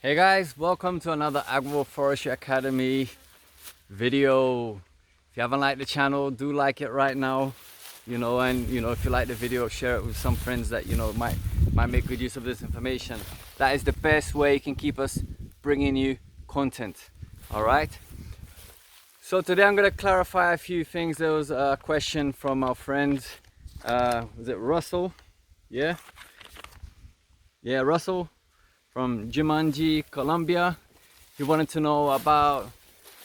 Hey guys, welcome to another Agroforestry Academy video. If you haven't liked the channel, do like it right now. And if you like the video, share it with some friends that might make good use of this information. That is the best way you can keep us bringing you content. All right. So today I'm going to clarify a few things. There was a question from our friend. Was it Russell? Yeah, Russell from Jumanji, Colombia. He wanted to know about,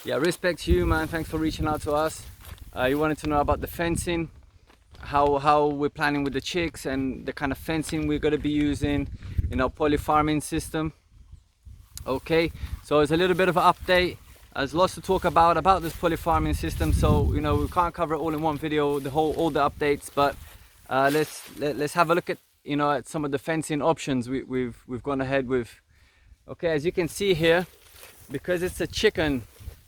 respect to you, man. Thanks for reaching out to us. He wanted to know about the fencing, how we're planning with the chicks and the kind of fencing we're going to be using in our poly farming system. Okay, so it's a little bit of an update. There's lots to talk about this poly farming system, so we can't cover it all in one video, all the updates, but let's have a look at at some of the fencing options we've gone ahead with. Okay, as you can see here, because it's a chicken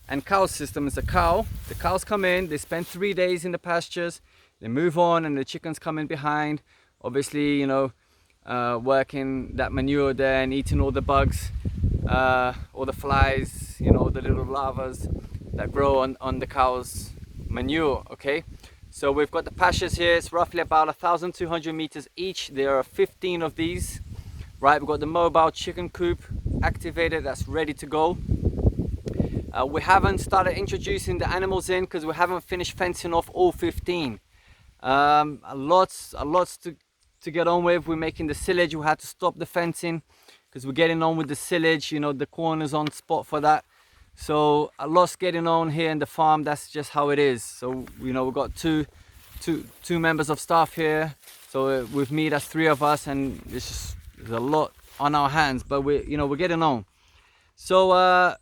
and cow system, it's a cow. The cows come in, they spend 3 days in the pastures, they move on, and the chickens come in behind, obviously working that manure there and eating all the bugs, all the flies, the little larvas that grow on the cow's manure. Okay, so we've got the pastures here. It's roughly about 1,200 meters each. There are 15 of these. Right, we've got the mobile chicken coop activated, that's ready to go. We haven't started introducing the animals in because we haven't finished fencing off all 15. Lots to get on with. We're making the silage. We had to stop the fencing because we're getting on with the silage. The corn is on spot for that. So a lot's getting on here in the farm. That's just how it is. So we've got two members of staff here. So with me, that's 3 of us, and there's a lot on our hands. But we're getting on. So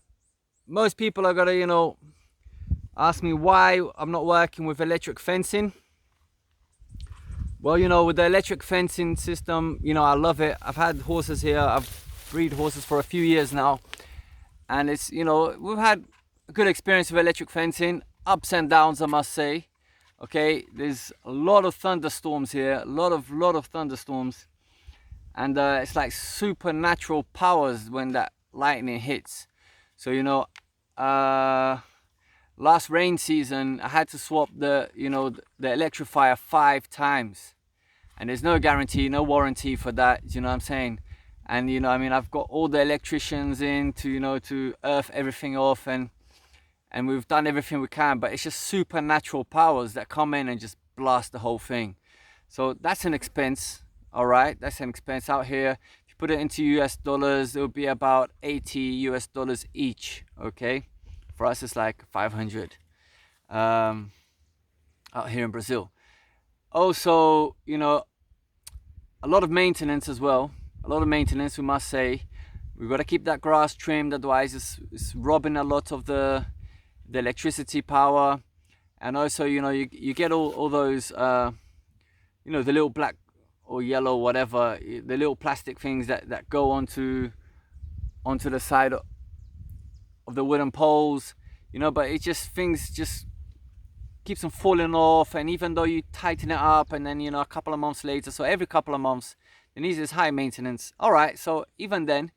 most people are gonna ask me why I'm not working with electric fencing. Well, with the electric fencing system, I love it. I've had horses here. I've breed horses for a few years now. And it's, we've had a good experience with electric fencing, ups and downs, I must say. Okay, there's a lot of thunderstorms here, a lot of thunderstorms. And it's like supernatural powers when that lightning hits. So, last rain season, I had to swap the electrifier 5 times. And there's no guarantee, no warranty for that, you know what I'm saying? And I've got all the electricians in to earth everything off, and we've done everything we can, but it's just supernatural powers that come in and just blast the whole thing. So that's an expense. All right, that's an expense out here. If you put it into US dollars, it would be about $80 US each. Okay, for us it's like 500 out here in Brazil. Also, a lot of maintenance as well. A lot of maintenance, we must say. We've got to keep that grass trimmed, otherwise it's robbing a lot of the electricity power. And also, you get all those, the little black or yellow, whatever, the little plastic things that go onto the side of the wooden poles, but it just, things just keeps them falling off. And even though you tighten it up, and then, a couple of months later, so every couple of months, it needs this high maintenance. All right, so even then,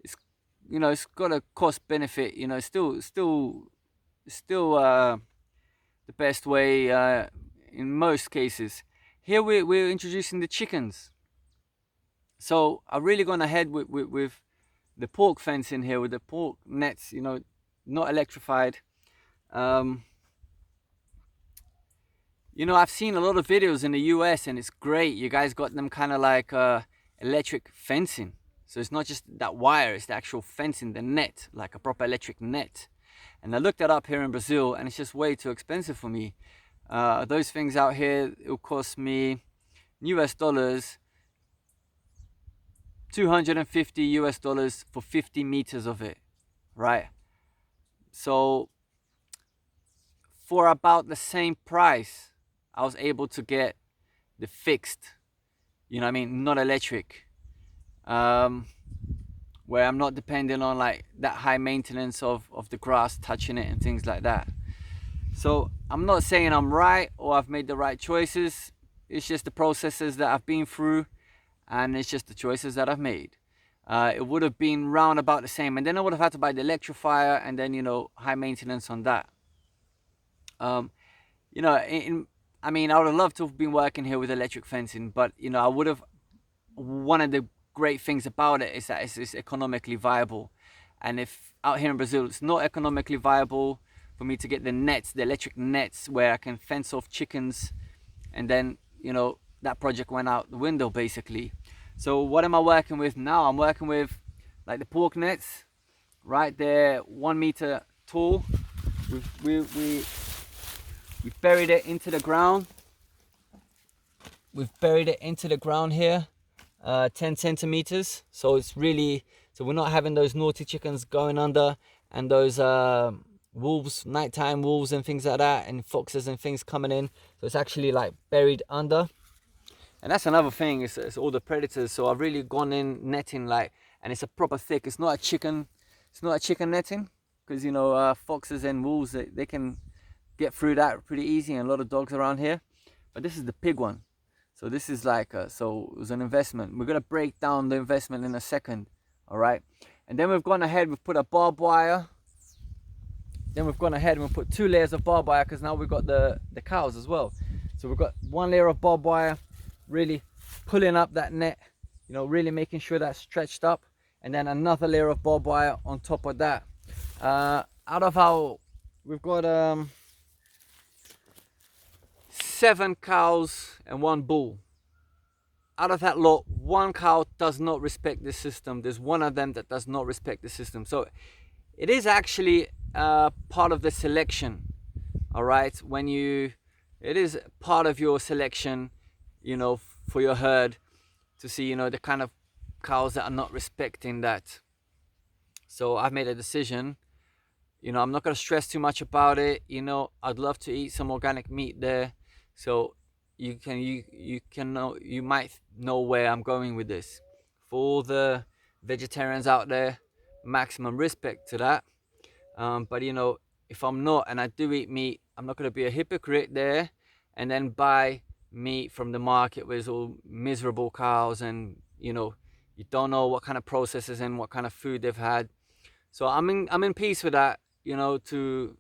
it's got a cost benefit. Still the best way in most cases. Here we're introducing the chickens. So I've really gone ahead with the pork fencing here, with the pork nets. Not electrified. I've seen a lot of videos in the US, and it's great. You guys got them kind of like electric fencing. So it's not just that wire, it's the actual fencing, the net, like a proper electric net. And I looked that up here in Brazil, and it's just way too expensive for me. Those things out here, it'll cost me US dollars, $250 US for 50 meters of it, right? So for about the same price, I was able to get the fixed, not electric, where I'm not depending on like that high maintenance of the grass touching it and things like that. So I'm not saying I'm right or I've made the right choices. It's just the processes that I've been through, and it's just the choices that I've made. it would have been round about the same, and then I would have had to buy the electrifier, and then, you know, high maintenance on that. You know, I mean, I would have loved to have been working here with electric fencing, but, you know, I would have. One of the great things about it is that it's economically viable, and if out here in Brazil it's not economically viable for me to get the nets, the electric nets, where I can fence off chickens, and then, you know, that project went out the window basically. So what am I working with now? I'm working with like the pork nets, right? They're 1 meter tall. We buried it into the ground. We've buried it into the ground here, 10 centimeters. So it's really, so we're not having those naughty chickens going under, and those wolves, nighttime wolves and things like that, and foxes and things coming in. So it's actually like buried under. And that's another thing, it's all the predators. So I've really gone in netting, like, and it's a proper thick. It's not a chicken netting, because, you know, foxes and wolves, they can get through that pretty easy, and a lot of dogs around here. But this is the pig one. So this is like, so it was an investment. We're gonna break down the investment in a second, all right? And then we've gone ahead, we've put a barbed wire. Then we've gone ahead and we've put 2 layers of barbed wire, because now we've got the cows as well. So we've got 1 layer of barbed wire, really pulling up that net, you know, really making sure that's stretched up, and then another layer of barbed wire on top of that. Out of our, we've got 7 cows and 1 bull. Out of that lot, 1 cow does not respect the system. There's 1 of them that does not respect the system. So it is actually part of the selection, all right? It is part of your selection, you know, for your herd, to see, you know, the kind of cows that are not respecting that. So I've made a decision. You know, I'm not going to stress too much about it. You know, I'd love to eat some organic meat there. So you might know where I'm going with this. For all the vegetarians out there, maximum respect to that. But, you know, if I'm not, and I do eat meat, I'm not going to be a hypocrite there and then buy meat from the market with all miserable cows, and, you know, you don't know what kind of processes and what kind of food they've had. So I'm in peace with that, you know, to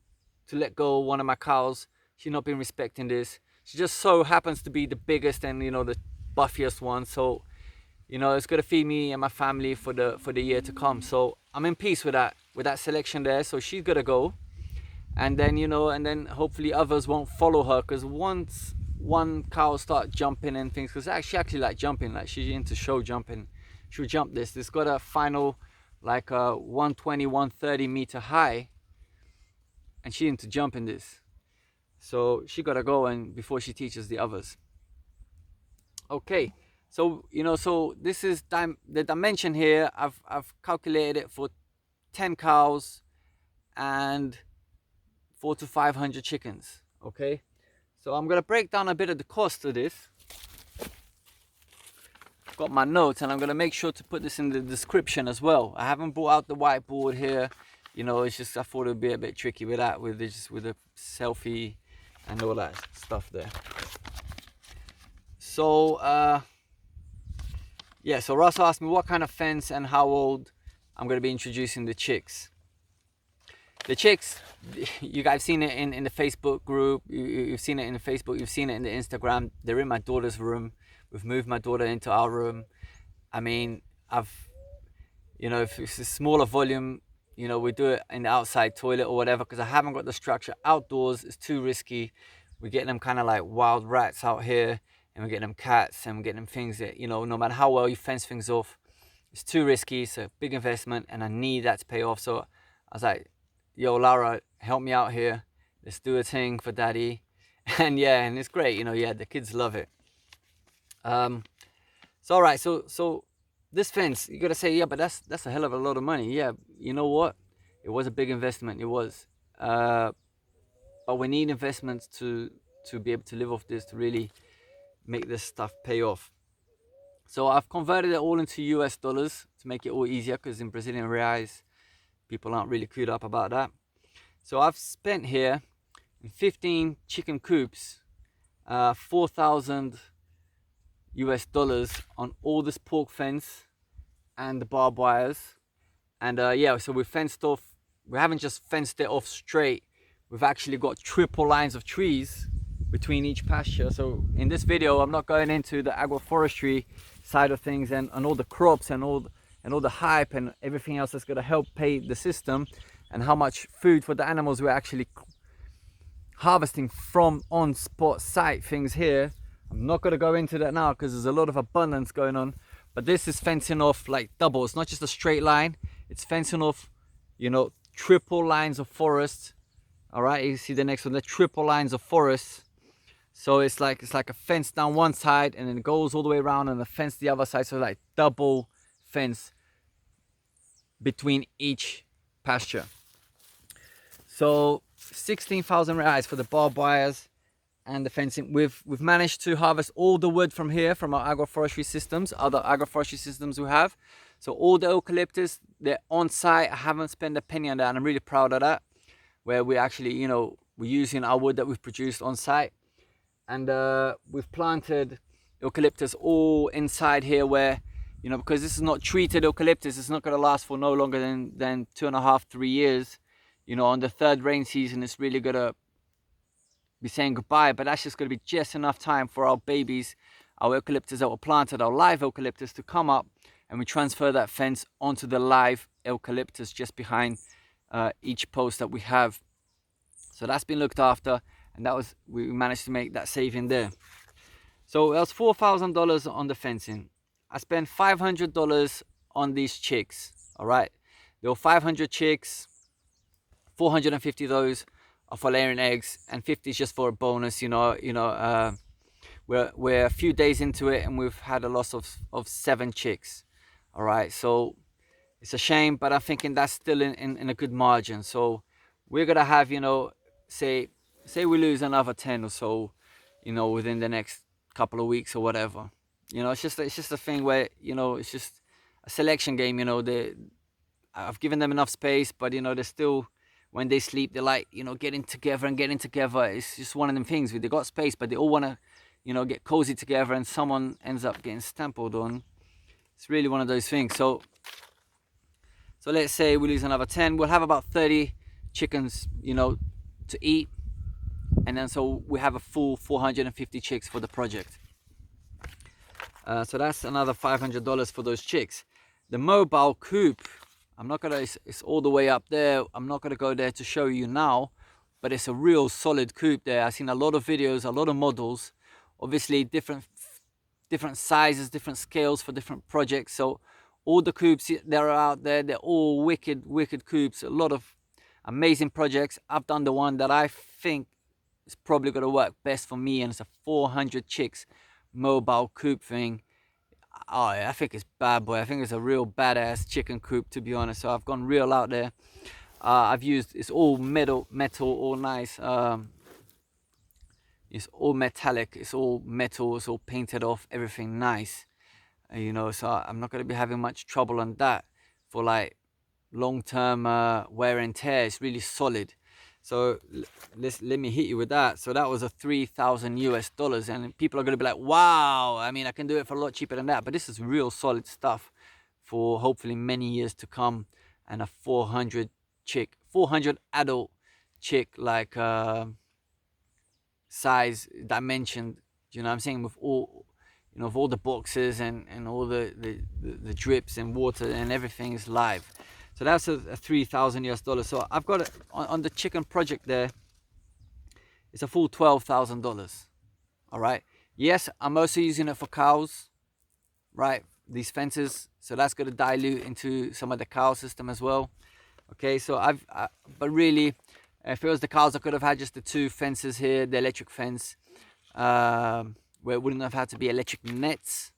let go one of my cows. She's not been respecting this. She just so happens to be the biggest and, you know, the buffiest one. So, you know, it's gonna feed me and my family for the year to come. So I'm in peace with that selection there. So she's gonna go, and then, you know, and then hopefully others won't follow her, because once 1 cow start jumping and things, because she actually like jumping, like she's into show jumping. She'll jump this. This got a final like a 120, 130 meter high, and she into jumping this. So she gotta go, and before she teaches the others. Okay, so, you know, so this is the dimension here. I've calculated it for 10 cows and 400 to 500 chickens. Okay, so I'm gonna break down a bit of the cost of this. I've got my notes, and I'm gonna make sure to put this in the description as well. I haven't brought out the whiteboard here. You know, it's just, I thought it would be a bit tricky with that, with a selfie and all that stuff there. So yeah, so Russell asked me what kind of fence and how old I'm going to be introducing the chicks. The chicks, you guys have seen it in the Facebook group, you've seen it in the Facebook, you've seen it in the Instagram. They're in my daughter's room. We've moved my daughter into our room. I mean, you know, if it's a smaller volume, you know, we do it in the outside toilet or whatever, because I haven't got the structure. Outdoors, it's too risky. We're getting them kind of like wild rats out here, and we're getting them cats, and we're getting them things that, you know, no matter how well you fence things off, it's too risky. It's a big investment, and I need that to pay off. So I was like, yo, Lara, help me out here. Let's do a thing for daddy. And yeah, and it's great, you know, yeah, the kids love it. So all right, so this fence, you gotta say, yeah, but that's a hell of a lot of money. Yeah, you know what? It was a big investment. It was, but we need investments to be able to live off this, to really make this stuff pay off. So I've converted it all into US dollars to make it all easier, because in Brazilian reais, people aren't really clued up about that. So I've spent here in 15 chicken coops, 4,000 US dollars on all this pork fence and the barbed wires. And yeah, so we fenced off, we haven't just fenced it off straight, we've actually got triple lines of trees between each pasture. So in this video, I'm not going into the agroforestry side of things and all the crops and all the hype and everything else that's going to help pay the system, and how much food for the animals we're actually harvesting from on spot site things here. I'm not going to go into that now because there's a lot of abundance going on. But this is fencing off like double. It's not just a straight line, it's fencing off, you know, triple lines of forest. All right, you see the next one, the triple lines of forest. So it's like a fence down one side and then it goes all the way around and a fence the other side. So like double fence between each pasture. So 16,000 reais for the barbed wires and the fencing. We've managed to harvest all the wood from here, from our agroforestry systems, other agroforestry systems we have. So all the eucalyptus, they're on site. I haven't spent a penny on that, and I'm really proud of that. Where we actually, you know, we're using our wood that we've produced on site, and we've planted eucalyptus all inside here. Where, you know, because this is not treated eucalyptus, it's not going to last for no longer than 2.5 to 3 years. You know, on the third rain season, it's really going to be saying goodbye, but that's just going to be just enough time for our babies, our eucalyptus that were planted, our live eucalyptus, to come up, and we transfer that fence onto the live eucalyptus just behind each post that we have. So that's been looked after, and that was, we managed to make that saving there. So that was $4,000 on the fencing. I spent $500 on these chicks. All right, there were 500 chicks, 450 of those are for laying eggs, and 50 is just for a bonus. We're a few days into it and we've had a loss of 7 chicks. All right, so it's a shame, but I'm thinking that's still in a good margin. So we're gonna have, you know, say we lose another 10 or so, you know, within the next couple of weeks or whatever. You know, it's just a thing where, you know, it's just a selection game. You know, I've given them enough space, but you know, they're still, when they sleep, they're like, you know, getting together. It's just one of them things where they got space, but they all want to, you know, get cozy together, and someone ends up getting stampled on. It's really one of those things. So let's say we lose another 10, we'll have about 30 chickens, you know, to eat, and then so we have a full 450 chicks for the project. So that's another $500 for those chicks. The mobile coop, I'm not gonna, it's all the way up there. I'm not gonna go there to show you now, but it's a real solid coop there. I've seen a lot of videos, a lot of models, obviously different sizes, different scales for different projects. So all the coops that are out there, they're all wicked coops. A lot of amazing projects. I've done the one that I think is probably gonna work best for me, and it's a 400 chicks mobile coop thing. Oh, I think it's bad boy. I think it's a real badass chicken coop, to be honest. So I've gone real out there. I've used, it's all metal, all nice. It's all metallic, it's all metal, it's all painted off, everything nice. You know, so I'm not going to be having much trouble on that for like long-term wear and tear. It's really solid. So let me hit you with that. So that was a $3,000 and people are going to be like, wow, I mean, I can do it for a lot cheaper than that. But this is real solid stuff for hopefully many years to come. And a 400 adult chick, like size, dimension, you know what I'm saying, with all, you know, with all the boxes and all the drips and water and everything is live. So that's a $3,000. So I've got it on the chicken project there. It's a full $12,000. All right. Yes, I'm also using it for cows, right? These fences. So that's going to dilute into some of the cow system as well. Okay. So but really, if it was the cows, I could have had just the 2 fences here, the electric fence, where it wouldn't have had to be electric nets,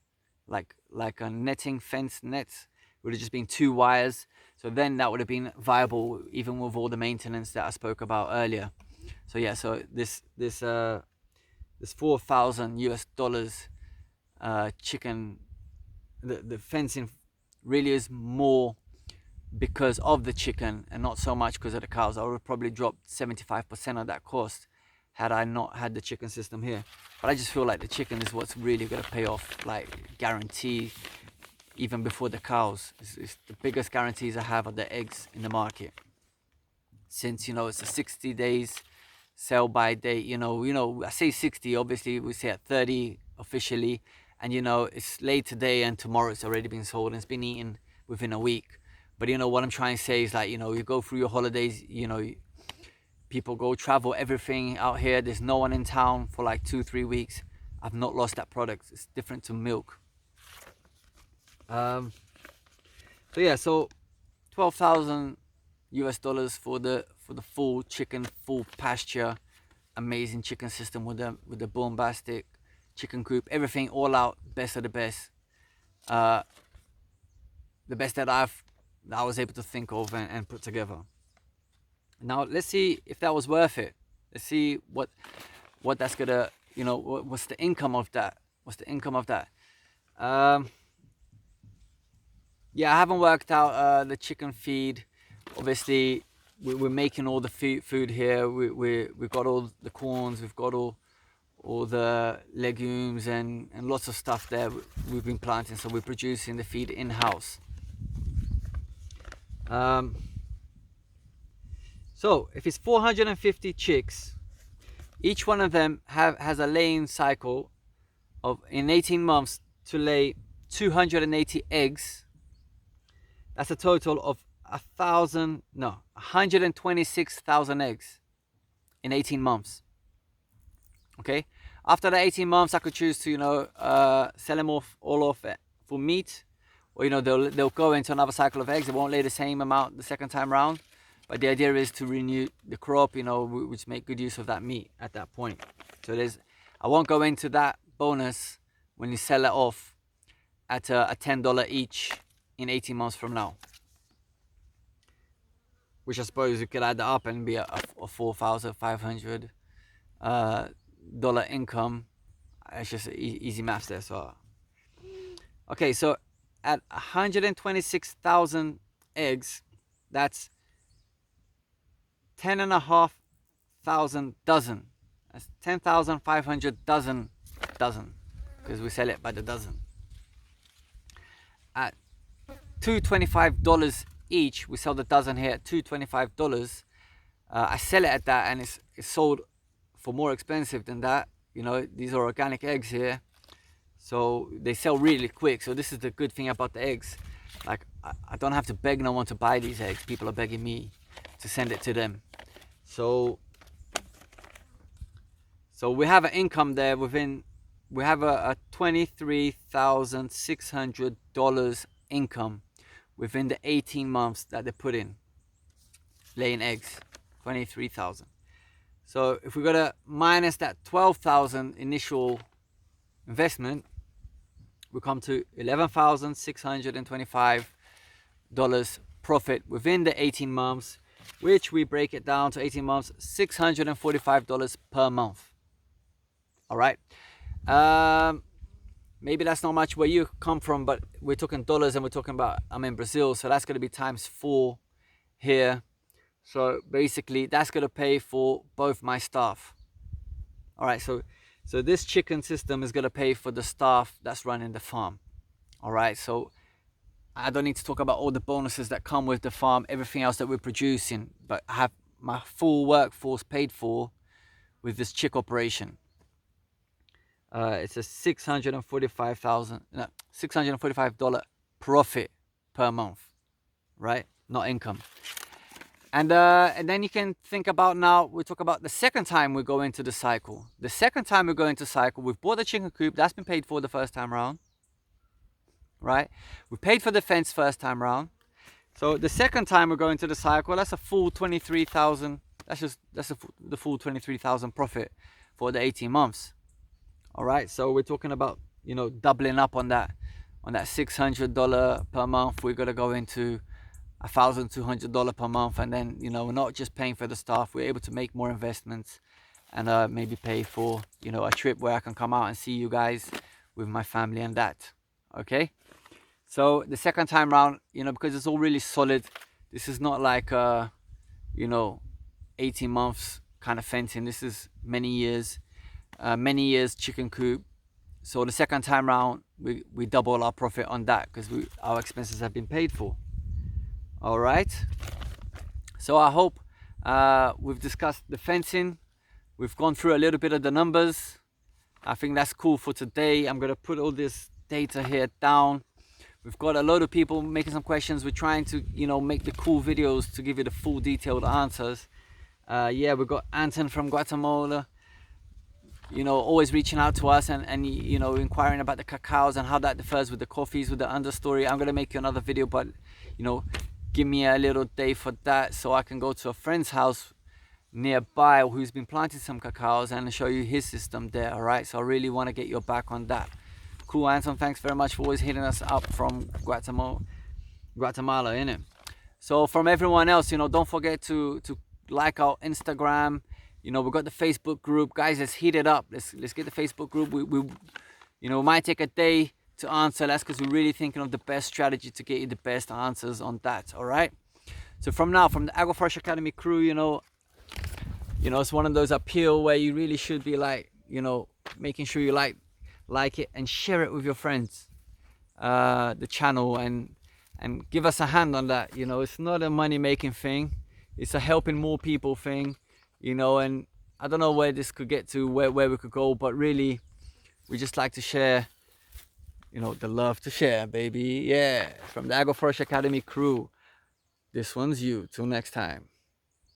like a netting fence nets. It would have just been 2 wires. So then that would have been viable, even with all the maintenance that I spoke about earlier. So yeah, so this $4,000 chicken, the fencing really is more because of the chicken and not so much because of the cows. I would have probably dropped 75% of that cost had I not had the chicken system here. But I just feel like the chicken is what's really going to pay off, like guarantee, even before the cows. It's the biggest guarantees I have are the eggs in the market. Since, you know, it's a 60 days sell by date, you know, I say 60, obviously we say at 30 officially, and you know, it's late today and tomorrow it's already been sold and it's been eaten within a week. But you know, what I'm trying to say is, like, you know, you go through your holidays, you know, people go travel, everything out here, there's no one in town for like 2-3 weeks. I've not lost that product. It's different to milk. So yeah, so 12,000 US dollars for the full chicken, full pasture, amazing chicken system with the bombastic chicken coop, everything all out, best of the best. The best that I was able to think of and put together. Now let's see if that was worth it. Let's see what that's gonna, you know, what's the income of that. Yeah, I haven't worked out the chicken feed. Obviously, we're making all the food here. We've got all the corns, we've got all the legumes and lots of stuff there we've been planting. So we're producing the feed in-house. So if it's 450 chicks, each one of them has a laying cycle of, in 18 months, to lay 280 eggs. That's a total of 126,000 eggs in 18 months. Okay, after the 18 months, I could choose to, you know, sell them all off for meat, or, you know, they'll go into another cycle of eggs. They won't lay the same amount the second time around, but the idea is to renew the crop, you know, which make good use of that meat at that point. So I won't go into that bonus when you sell it off at a $10 each in 18 months from now, which I suppose you could add that up and be a $4,500 income. It's just easy maths there. So okay, so at 126,000 eggs, that's 10,500 dozen. That's 10,500 dozen, because we sell it by the dozen. At $225 each, we sell the dozen here at $225. I sell it at that, and it's sold for more expensive than that. You know, these are organic eggs here, so they sell really quick. So this is the good thing about the eggs. Like, I don't have to beg no one to buy these eggs. People are begging me to send it to them. So we have an income there we have a $23,600 income within the 18 months that they put in laying eggs. 23,000. So if we're gonna minus that 12,000 initial investment, we come to $11,625 profit within the 18 months, which we break it down to 18 months, $645 per month. All right. Maybe that's not much where you come from, but we're talking dollars, and we're talking about, I'm in Brazil, so that's going to be times 4 here. So basically that's going to pay for both my staff. All right, so this chicken system is going to pay for the staff that's running the farm. All right, so I don't need to talk about all the bonuses that come with the farm, everything else that we're producing, but I have my full workforce paid for with this chick operation. It's a $645 profit per month, right? Not income. And then you can think about, now we talk about the second time we go into the cycle. The second time we go into cycle, we've bought the chicken coop, that's been paid for the first time around, right? We paid for the fence first time around. So the second time we go into the cycle, that's a full 23,000. That's the full 23,000 profit for the 18 months. All right, so we're talking about, you know, doubling up on that $600 per month. We're gonna go into $1,200 per month, and then, you know, we're not just paying for the staff, we're able to make more investments and maybe pay for, you know, a trip where I can come out and see you guys with my family and that. Okay, so the second time round, you know, because it's all really solid, this is not like you know, 18 months kind of fencing. This is many years chicken coop, So the second time round, we double our profit on that because our expenses have been paid for. All right. So I hope we've discussed the fencing. We've gone through a little bit of the numbers. I think that's cool for today. I'm gonna put all this data here down. We've got a lot of people making some questions. We're trying to, make the cool videos to give you the full detailed answers. Yeah, we've got Anton from Guatemala, always reaching out to us and inquiring about the cacaos and how that differs with the coffees, with the understory. I'm gonna make you another video, but give me a little day for that so I can go to a friend's house nearby who's been planting some cacaos and show you his system there. All right, so I really want to get your back on that. Cool, Anton, thanks very much for always hitting us up from Guatemala, innit? So from everyone else, don't forget to like our Instagram. We've got the Facebook group. Guys, let's heat it up. Let's get the Facebook group. We might take a day to answer. That's because we're really thinking of the best strategy to get you the best answers on that. All right. So from the Agroforestry Academy crew, it's one of those appeal where you really should be like, making sure you like it and share it with your friends, the channel, and give us a hand on that. It's not a money making thing. It's a helping more people thing, and I don't know where this could get to, where we could go, but really we just like to share, the love to share, baby. Yeah, from the Agroforestry Academy crew, this one's you. Till next time.